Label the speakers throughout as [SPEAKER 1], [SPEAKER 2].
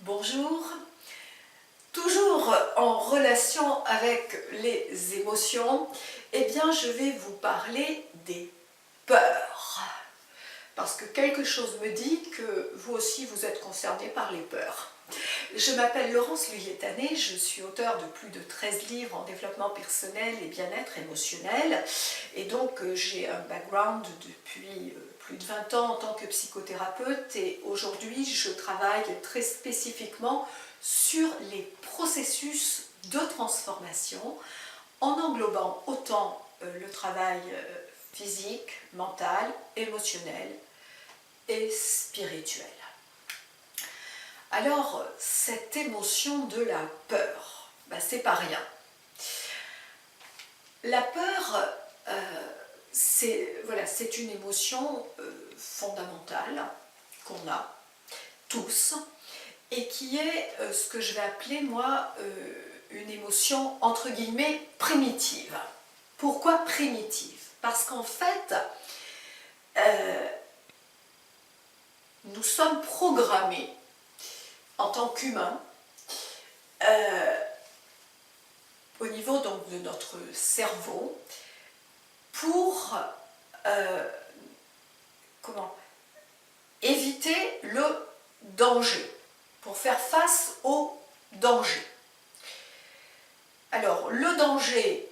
[SPEAKER 1] Bonjour, toujours en relation avec les émotions, eh bien je vais vous parler des peurs. Parce que quelque chose me dit que vous aussi vous êtes concerné par les peurs. Je m'appelle Laurence Luyetané, je suis auteure de plus de 13 livres en développement personnel et bien-être émotionnel. Et donc j'ai un background depuis plus de 20 ans en tant que psychothérapeute et aujourd'hui je travaille très spécifiquement sur les processus de transformation en englobant autant le travail physique, mental, émotionnel et spirituel. Alors, cette émotion de la peur, c'est pas rien. La peur, c'est une émotion fondamentale qu'on a tous et qui est ce que je vais appeler moi une émotion entre guillemets primitive. Pourquoi primitive? Parce qu'en fait, nous sommes programmés en tant qu'humains au niveau donc de notre cerveau pour éviter le danger, pour faire face au danger. Alors le danger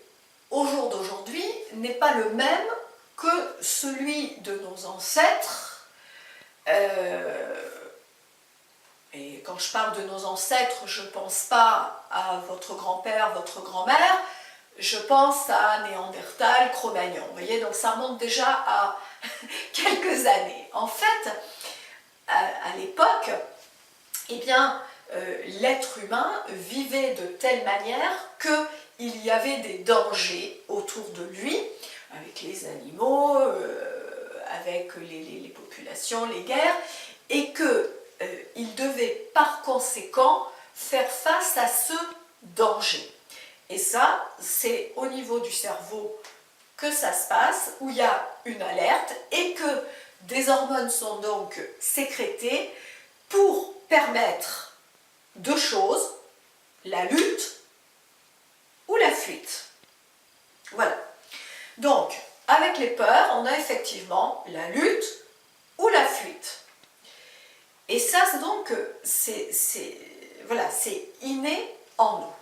[SPEAKER 1] au jour d'aujourd'hui n'est pas le même que celui de nos ancêtres. Et quand je parle de nos ancêtres, je ne pense pas à votre grand-père, votre grand-mère, je pense à Néandertal, Cro-Magnon. Vous voyez, donc ça remonte déjà à quelques années. En fait, à l'époque, eh bien, l'être humain vivait de telle manière qu'il y avait des dangers autour de lui, avec les animaux, avec les populations, les guerres, et qu'il devait par conséquent faire face à ce danger. Et ça, c'est au niveau du cerveau que ça se passe, où il y a une alerte et que des hormones sont donc sécrétées pour permettre deux choses, la lutte ou la fuite. Voilà. Donc, avec les peurs, on a effectivement la lutte ou la fuite. Et ça, donc, c'est inné en nous.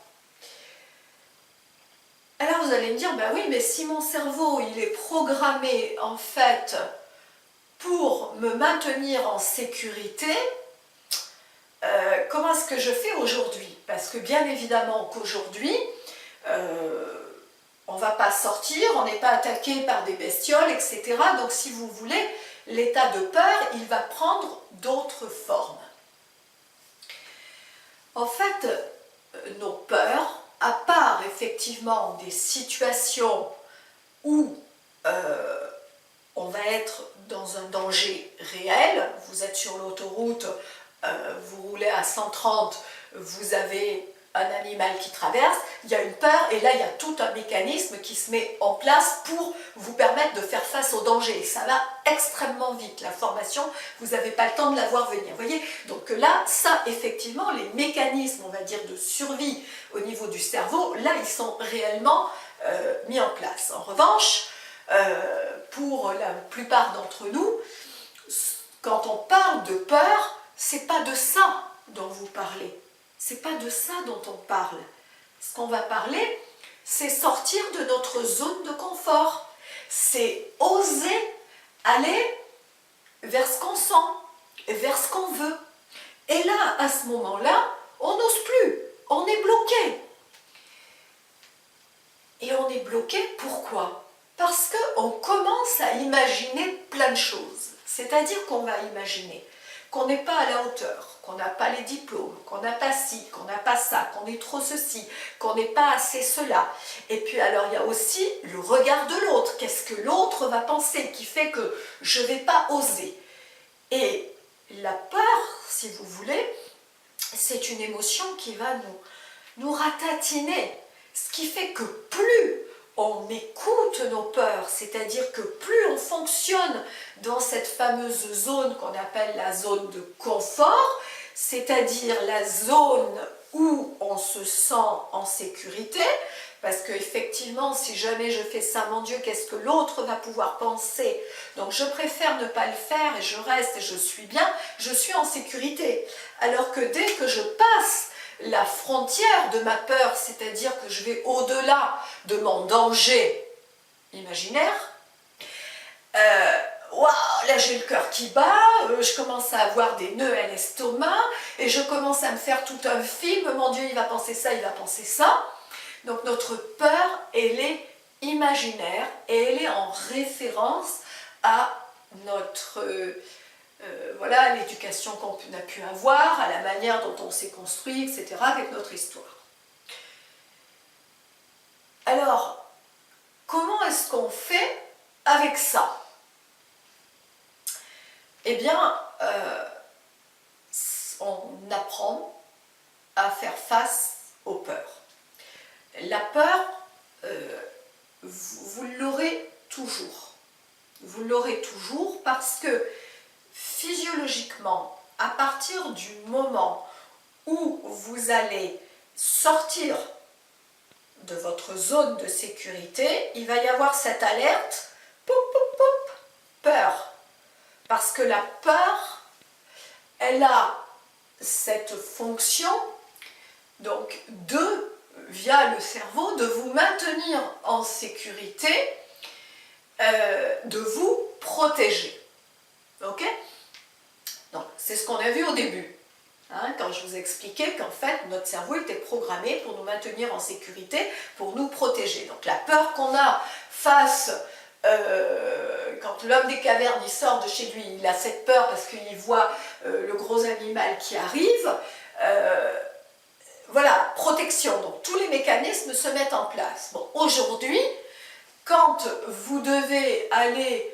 [SPEAKER 1] Alors vous allez me dire, oui, mais si mon cerveau, il est programmé, en fait, pour me maintenir en sécurité, comment est-ce que je fais aujourd'hui? Parce que bien évidemment qu'aujourd'hui, on ne va pas sortir, on n'est pas attaqué par des bestioles, etc. Donc si vous voulez, l'état de peur, il va prendre d'autres formes. En fait, nos peurs, à part effectivement des situations où on va être dans un danger réel, vous êtes sur l'autoroute, vous roulez à 130, vous avez un animal qui traverse, il y a une peur et là il y a tout un mécanisme qui se met en place pour vous permettre de faire face au danger. Et ça va extrêmement vite, l'information, vous n'avez pas le temps de la voir venir. Vous voyez, donc là, ça effectivement, les mécanismes, on va dire, de survie au niveau du cerveau, là ils sont réellement mis en place. En revanche, pour la plupart d'entre nous, quand on parle de peur, c'est pas de ça dont vous parlez. C'est pas de ça dont on parle. Ce qu'on va parler, c'est sortir de notre zone de confort. C'est oser aller vers ce qu'on sent, vers ce qu'on veut. Et là, à ce moment-là, on n'ose plus. On est bloqué. Et on est bloqué, pourquoi? Parce qu'on commence à imaginer plein de choses. C'est-à-dire qu'on va imaginer qu'on n'est pas à la hauteur, qu'on n'a pas les diplômes, qu'on n'a pas ci, qu'on n'a pas ça, qu'on est trop ceci, qu'on n'est pas assez cela. Et puis alors il y a aussi le regard de l'autre. Qu'est-ce que l'autre va penser qui fait que je ne vais pas oser? Et la peur, si vous voulez, c'est une émotion qui va nous ratatiner. Ce qui fait que plus on écoute nos peurs, c'est-à-dire que plus on fonctionne dans cette fameuse zone qu'on appelle la zone de confort, c'est-à-dire la zone où on se sent en sécurité, parce qu'effectivement, si jamais je fais ça, mon Dieu, qu'est-ce que l'autre va pouvoir penser? Donc je préfère ne pas le faire et je reste et je suis bien, je suis en sécurité. Alors que dès que je passe la frontière de ma peur, c'est-à-dire que je vais au-delà de mon danger imaginaire, waouh, là j'ai le cœur qui bat, je commence à avoir des nœuds à l'estomac et je commence à me faire tout un film, mon Dieu, il va penser ça, il va penser ça. Donc notre peur, elle est imaginaire et elle est en référence à notre voilà, l'éducation qu'on a pu avoir, à la manière dont on s'est construit, etc., avec notre histoire. Alors, comment est-ce qu'on fait avec ça? Eh bien, on apprend à faire face aux peurs. La peur, vous l'aurez toujours. Vous l'aurez toujours parce que physiologiquement, à partir du moment où vous allez sortir de votre zone de sécurité, il va y avoir cette alerte, poup, poup, poup, peur. Parce que la peur, elle a cette fonction, donc via le cerveau, de vous maintenir en sécurité, de vous protéger. Ok? Donc, c'est ce qu'on a vu au début, hein, quand je vous expliquais qu'en fait, notre cerveau était programmé pour nous maintenir en sécurité, pour nous protéger. Donc, la peur qu'on a face, quand l'homme des cavernes il sort de chez lui, il a cette peur parce qu'il voit le gros animal qui arrive. Voilà, protection. Donc, tous les mécanismes se mettent en place. Bon, aujourd'hui, quand vous devez aller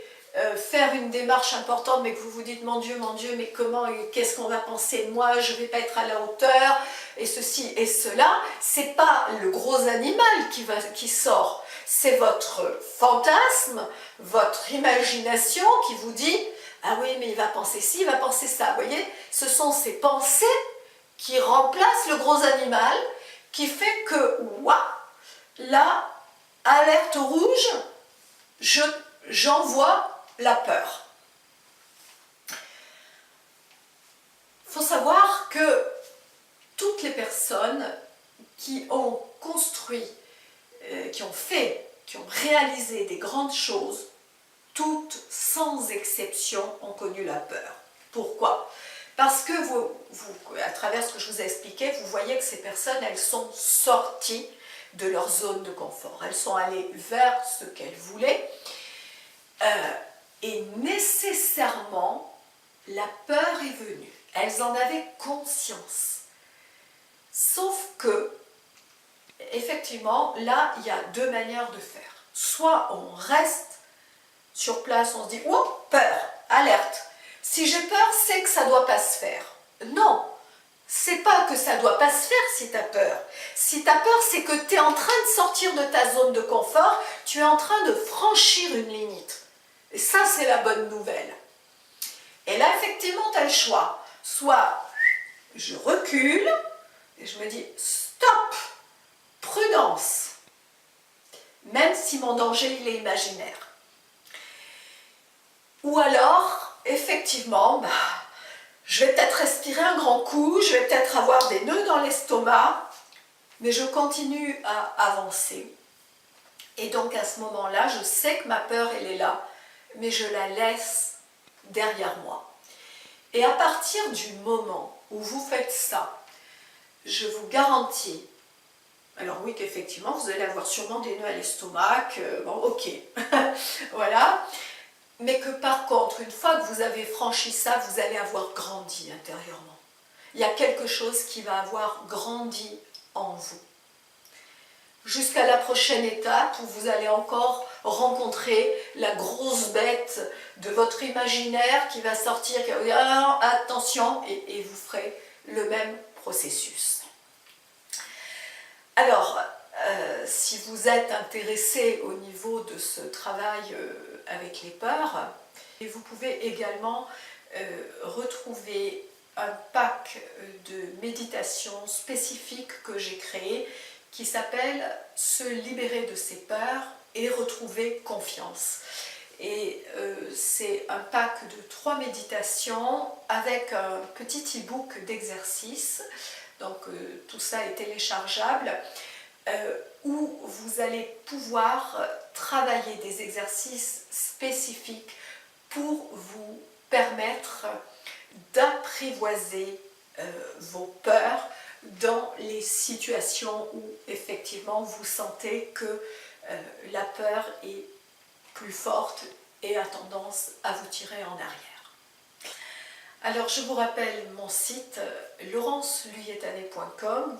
[SPEAKER 1] faire une démarche importante, mais que vous vous dites mon Dieu, mais comment, qu'est-ce qu'on va penser de moi, je ne vais pas être à la hauteur, et ceci et cela, c'est pas le gros animal qui sort, c'est votre fantasme, votre imagination qui vous dit ah oui, mais il va penser ci, il va penser ça. Vous voyez, ce sont ces pensées qui remplacent le gros animal, qui fait que, waouh, là, alerte rouge, j'envoie la peur. Il faut savoir que toutes les personnes qui ont construit, qui ont réalisé des grandes choses, toutes sans exception ont connu la peur. Pourquoi? Parce que à travers ce que je vous ai expliqué, vous voyez que ces personnes, elles sont sorties de leur zone de confort. Elles sont allées vers ce qu'elles voulaient. Et nécessairement, la peur est venue. Elles en avaient conscience. Sauf que, effectivement, là, il y a deux manières de faire. Soit on reste sur place, on se dit « Oh, peur, alerte ! Si j'ai peur, c'est que ça ne doit pas se faire. » Non, c'est pas que ça ne doit pas se faire si tu as peur. Si tu as peur, c'est que tu es en train de sortir de ta zone de confort, tu es en train de franchir une limite. Et ça, c'est la bonne nouvelle. Et là, effectivement, tu as le choix. Soit je recule et je me dis stop, prudence, même si mon danger il est imaginaire. Ou alors, effectivement, je vais peut-être respirer un grand coup, je vais peut-être avoir des nœuds dans l'estomac, mais je continue à avancer. Et donc à ce moment-là, je sais que ma peur, elle est là, mais je la laisse derrière moi. Et à partir du moment où vous faites ça, je vous garantis, alors oui qu'effectivement vous allez avoir sûrement des nœuds à l'estomac, bon ok, voilà, mais que par contre, une fois que vous avez franchi ça, vous allez avoir grandi intérieurement. Il y a quelque chose qui va avoir grandi en vous. Jusqu'à la prochaine étape où vous allez encore rencontrer la grosse bête de votre imaginaire qui va sortir, qui va vous dire ah, attention, et vous ferez le même processus. Alors, si vous êtes intéressé au niveau de ce travail avec les peurs, vous pouvez également retrouver un pack de méditation spécifique que j'ai créé qui s'appelle « Se libérer de ses peurs et retrouver confiance ». Et c'est un pack de 3 méditations avec un petit e-book d'exercices. Donc tout ça est téléchargeable, où vous allez pouvoir travailler des exercices spécifiques pour vous permettre d'apprivoiser vos peurs dans les situations où effectivement vous sentez que la peur est plus forte et a tendance à vous tirer en arrière. Alors je vous rappelle mon site laurenceluyetanet.com.